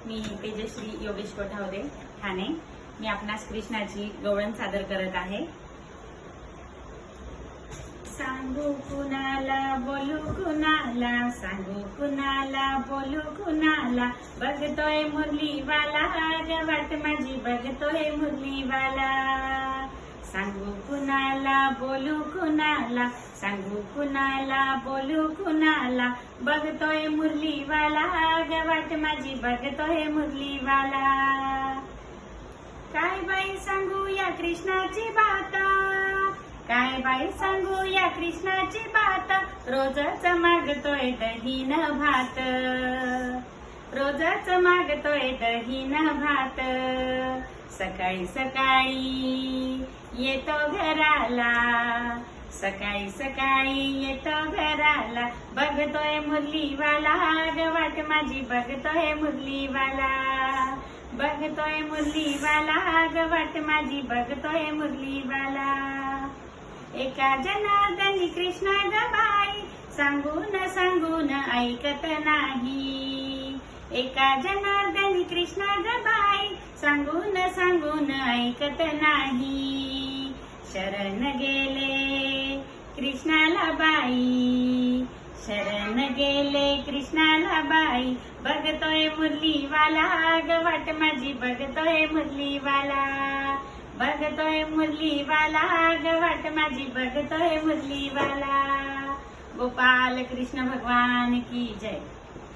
मी तेजश्री योगेश कोठावदे ठाणे। मी आपणास कृष्णाची गवळण सादर करत आहे। सांगू कुणाला बोलू कुणाला, सांगू कुणाला बोलू कुणाला, बघतोय मुरलीवाला ग वाट माझी बघतोय मुरलीवाला। सांगू कुणाला बोलू कुणाला, सांगू कुणाला बोलू कुणाला, बघतोय मुरलीवाला ग वाट माझी बघतोय मुरलीवाला। काय बाई सांगू या कृष्णाची बात, काय बाई सांगू या कृष्णाची बात, रोजच मागतोय दही न भात, रोजच मागतोय दही न भात। सकाळी सकाळी येतो घराला, सकाळी सकाळी येतो घराला, बघतोय मुरलीवाला ग वाट माझी बघतोय मुरलीवाला, बघतोय मुरलीवाला ग वाट माझी बघतोय मुरलीवाला। एका जनार्दनी कृष्ण ग बाई, सांगून ऐकत नाही, एका जनार्दनी कृष्ण ग बाई, सांगून ऐकत नाही। शरण गेले कृष्णाला बाई, शरण गेले कृष्णाला बाई, बघतोय मुरलीवाला ग वाट माझी बघतोय मुरलीवाला, बघतोय मुरलीवाला ग वाट माझी बघतोय मुरलीवाला। गोपाल कृष्ण भगवान की जय।